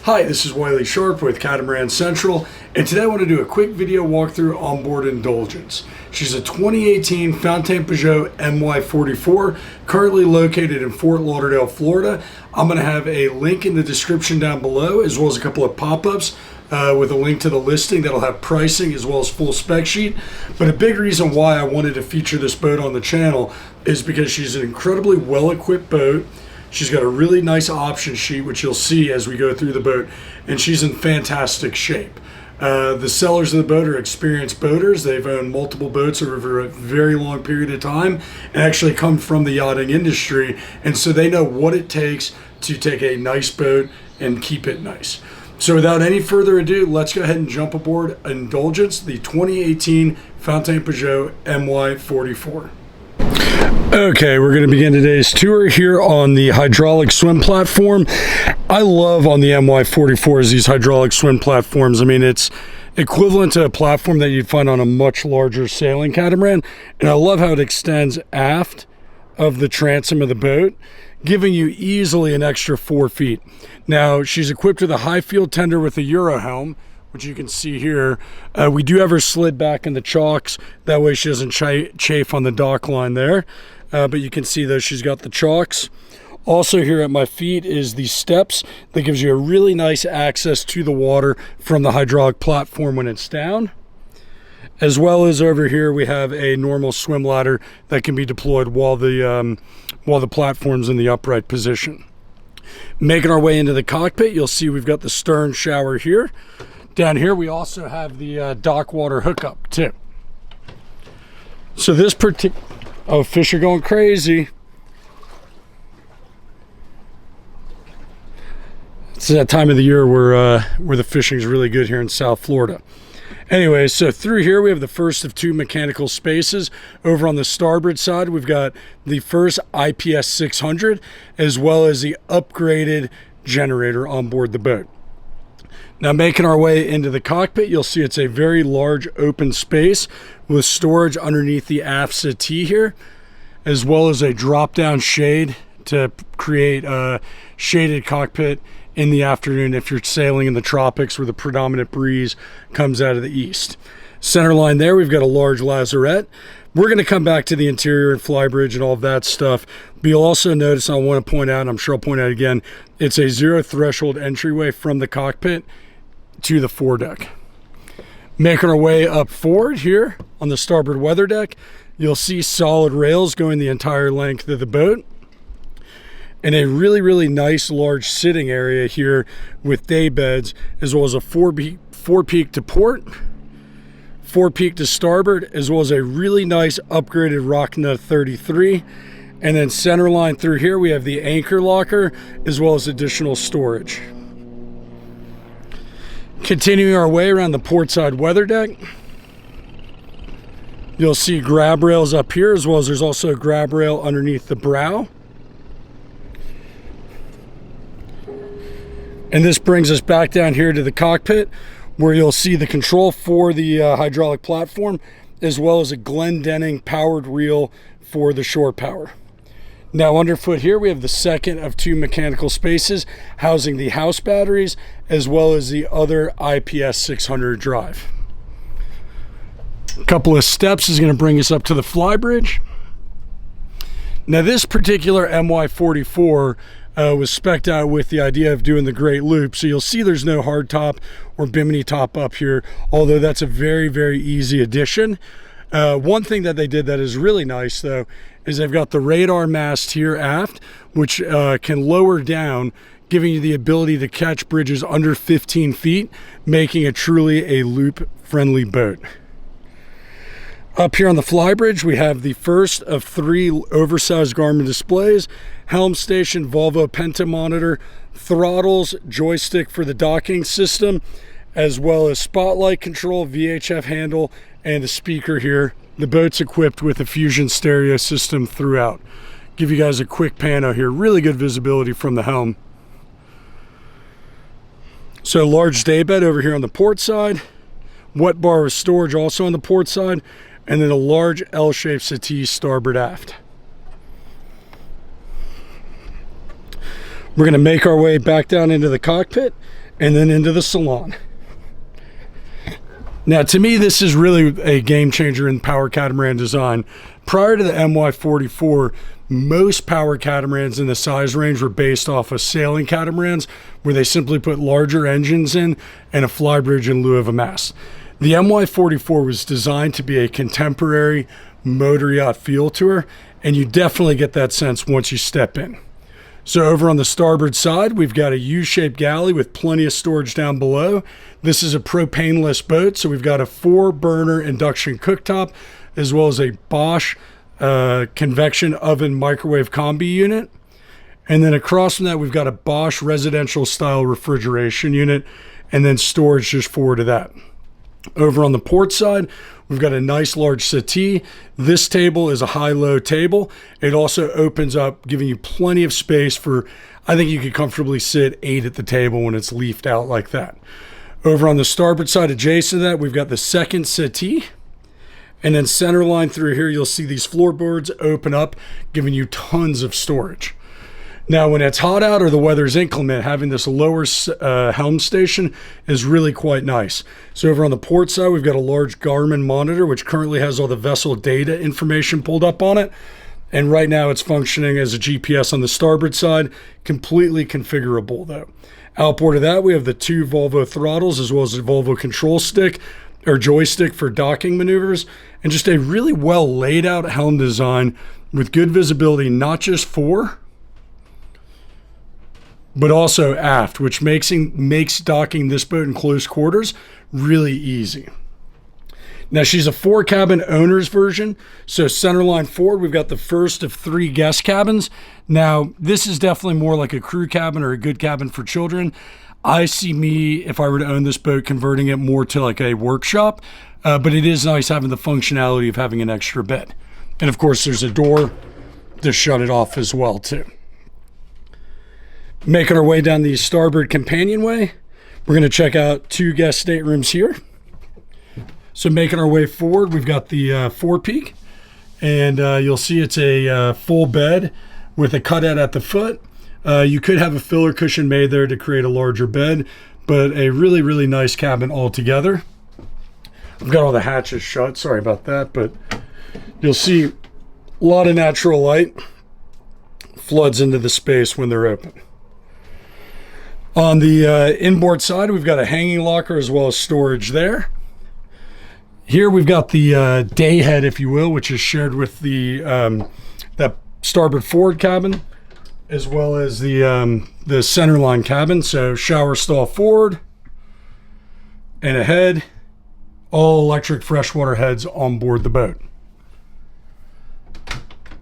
Hi, this is Wiley Sharp with Catamaran Central, and today I want to do a quick video walkthrough on board Indulgence. She's a 2018 Fountaine Pajot MY44, currently located in Fort Lauderdale, Florida. I'm going to have a link in the description down below, as well as a couple of pop-ups with a link to the listing that'll have pricing as well as full spec sheet. But a big reason why I wanted to feature this boat on the channel is because she's an incredibly well-equipped boat. She's got a really nice option sheet, which you'll see as we go through the boat, and she's in fantastic shape. The sellers of the boat are experienced boaters. They've owned multiple boats over a very long period of time and actually come from the yachting industry, and so they know what it takes to take a nice boat and keep it nice. So without any further ado, let's go ahead and jump aboard Indulgence, the 2018 Fountaine Pajot MY44. Okay, we're going to begin today's tour here on the hydraulic swim platform. I love on the MY44s these hydraulic swim platforms. I mean, it's equivalent to a platform that you'd find on a much larger sailing catamaran, and I love how it extends aft of the transom of the boat, giving you easily an extra 4 feet. Now, she's equipped with a high field tender with a Euro helm, which you can see here. We do have her slid back in the chocks. That way she doesn't chafe on the dock line there. But you can see though she's got the chocks. Also here at my feet is the steps that gives you a really nice access to the water from the hydraulic platform when it's down. As well as over here we have a normal swim ladder that can be deployed while the platform's in the upright position. Making our way into the cockpit, you'll see we've got the stern shower here. Down here we also have the dock water hookup too. So this oh, fish are going crazy. It's that time of the year where the fishing is really good here in South Florida. Anyway, so through here we have the first of 2 mechanical spaces. Over on the starboard side, we've got the first IPS 600, as well as the upgraded generator on board the boat. Now making our way into the cockpit, you'll see it's a very large open space with storage underneath the aft settee here, as well as a drop-down shade to create a shaded cockpit in the afternoon if you're sailing in the tropics where the predominant breeze comes out of the east. Center line there, we've got a large lazarette. We're going to come back to the interior and flybridge and all of that stuff. But you'll also notice, I want to point out, and I'm sure I'll point out again, it's a zero threshold entryway from the cockpit to the foredeck. Making our way up forward here on the starboard weather deck, you'll see solid rails going the entire length of the boat, and a really nice large sitting area here with day beds, as well as a four peak to port, 4 peak to starboard, as well as a really nice upgraded rock nut 33. And then center line through here we have the anchor locker as well as additional storage. Continuing our way around the port side weather deck, you'll see grab rails up here, as well as there's also a grab rail underneath the brow. And this brings us back down here to the cockpit, where you'll see the control for the hydraulic platform, as well as a Glendenning powered reel for the shore power. Now underfoot here we have the second of 2 mechanical spaces housing the house batteries, as well as the other IPS 600 drive. A couple of steps is going to bring us up to the flybridge. Now this particular MY44 was spec'd out with the idea of doing the great loop, so you'll see there's no hard top or bimini top up here, although that's a very easy addition. One thing that they did that is really nice though is they've got the radar mast here aft, which can lower down, giving you the ability to catch bridges under 15 feet, making it truly a loop friendly boat. Up here on the flybridge, we have the first of 3 oversized Garmin displays, helm station, Volvo Penta monitor, throttles, joystick for the docking system, as well as spotlight control, VHF handle, and a speaker here. The boat's equipped with a Fusion stereo system throughout. Give you guys a quick pano here. Really good visibility from the helm. So large daybed over here on the port side, wet bar with storage also on the port side, and then a large L-shaped settee starboard aft. We're going to make our way back down into the cockpit, and then into the salon. Now, to me, this is really a game changer in power catamaran design. Prior to the MY44, most power catamarans in the size range were based off of sailing catamarans, where they simply put larger engines in and a flybridge in lieu of a mast. The MY44 was designed to be a contemporary motor yacht feel to her, and you definitely get that sense once you step in. So over on the starboard side, we've got a U-shaped galley with plenty of storage down below. This is a propane-less boat, so we've got a 4-burner induction cooktop, as well as a Bosch convection oven microwave combi unit. And then across from that, we've got a Bosch residential-style refrigeration unit, and then storage just forward to that. Over on the port side, we've got a nice large settee. This table is a high-low table. It also opens up, giving you plenty of space for, I think you could comfortably sit 8 at the table when it's leafed out like that. Over on the starboard side adjacent to that, we've got the second settee. And then center line through here, you'll see these floorboards open up, giving you tons of storage. Now, when it's hot out or the weather's inclement, having this lower helm station is really quite nice. So over on the port side, we've got a large Garmin monitor, which currently has all the vessel data information pulled up on it. And right now it's functioning as a GPS on the starboard side, completely configurable though. Outboard of that, we have the 2 Volvo throttles, as well as a Volvo control stick or joystick for docking maneuvers, and just a really well laid out helm design with good visibility, not just fore, but also aft, which makes docking this boat in close quarters really easy. Now, she's a 4-cabin owner's version. So centerline forward, we've got the first of 3 guest cabins. Now, this is definitely more like a crew cabin or a good cabin for children. I see me, if I were to own this boat, converting it more to like a workshop. But it is nice having the functionality of having an extra bed. And of course, there's a door to shut it off as well too. Making our way down the starboard companionway, we're going to check out 2 guest staterooms here. So making our way forward, we've got the forepeak, and you'll see it's a full bed with a cutout at the foot. You could have a filler cushion made there to create a larger bed, but a really, really nice cabin altogether. I've got all the hatches shut, sorry about that, but you'll see a lot of natural light floods into the space when they're open. On the inboard side, we've got a hanging locker as well as storage there. Here we've got the day head, if you will, which is shared with the that starboard forward cabin, as well as the centerline cabin. So shower stall forward and a head, all electric freshwater heads on board the boat.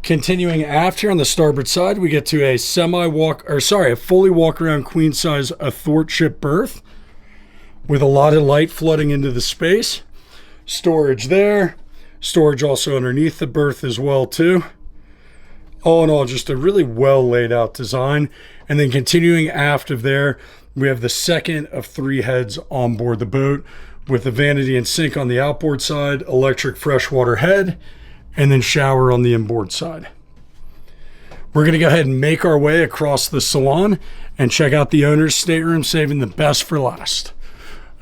Continuing aft here on the starboard side, we get to a a fully walk-around queen-size athwartship berth with a lot of light flooding into the space. Storage there. Storage also underneath the berth as well too. All in all, just a really well laid out design. And then continuing aft of there, we have the second of 3 heads on board the boat with the vanity and sink on the outboard side, electric freshwater head, and then shower on the inboard side. We're going to go ahead and make our way across the salon and check out the owner's stateroom, saving the best for last.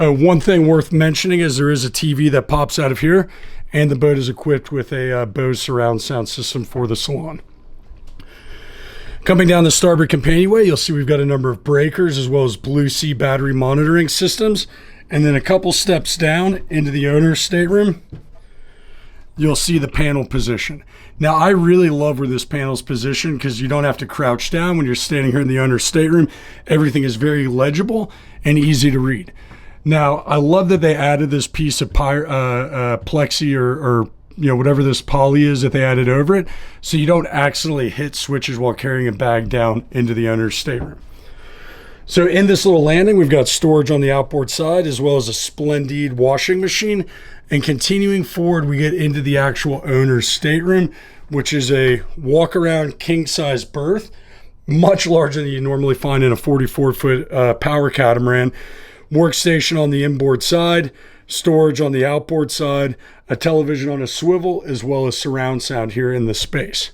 One thing worth mentioning is there is a TV that pops out of here, and the boat is equipped with a Bose surround sound system for the salon. Coming down the starboard companionway, you'll see we've got a number of breakers as well as Blue Sea battery monitoring systems. And then a couple steps down into the owner's stateroom, you'll see the panel position. Now, I really love where this panel's positioned because you don't have to crouch down when you're standing here in the owner's stateroom. Everything is very legible and easy to read. Now, I love that they added this piece of plexi or whatever this poly is that they added over it, so you don't accidentally hit switches while carrying a bag down into the owner's stateroom. So in this little landing, we've got storage on the outboard side as well as a Splendid washing machine. And continuing forward, we get into the actual owner's stateroom, which is a walk-around king-size berth, much larger than you normally find in a 44-foot power catamaran. Workstation on the inboard side, storage on the outboard side, a television on a swivel, as well as surround sound here in the space.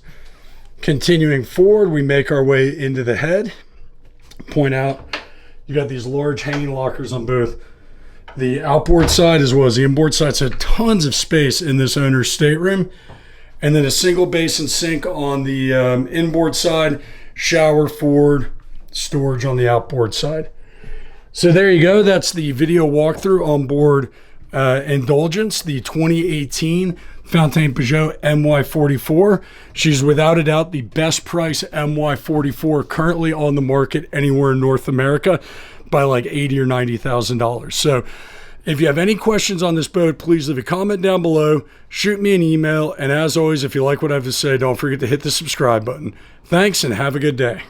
Continuing forward, we make our way into the head. Point out You got these large hanging lockers on both the outboard side as well as the inboard side. So tons of space in this owner's stateroom. And then a single basin sink on the inboard side, shower forward, storage on the outboard side. So there you go. That's the video walkthrough on board Indulgence, the 2018 Fountaine Pajot MY44. She's without a doubt the best price MY44 currently on the market anywhere in North America by like $80,000 or $90,000. So if you have any questions on this boat, please leave a comment down below, shoot me an email, and as always, if you like what I have to say, don't forget to hit the subscribe button. Thanks and have a good day.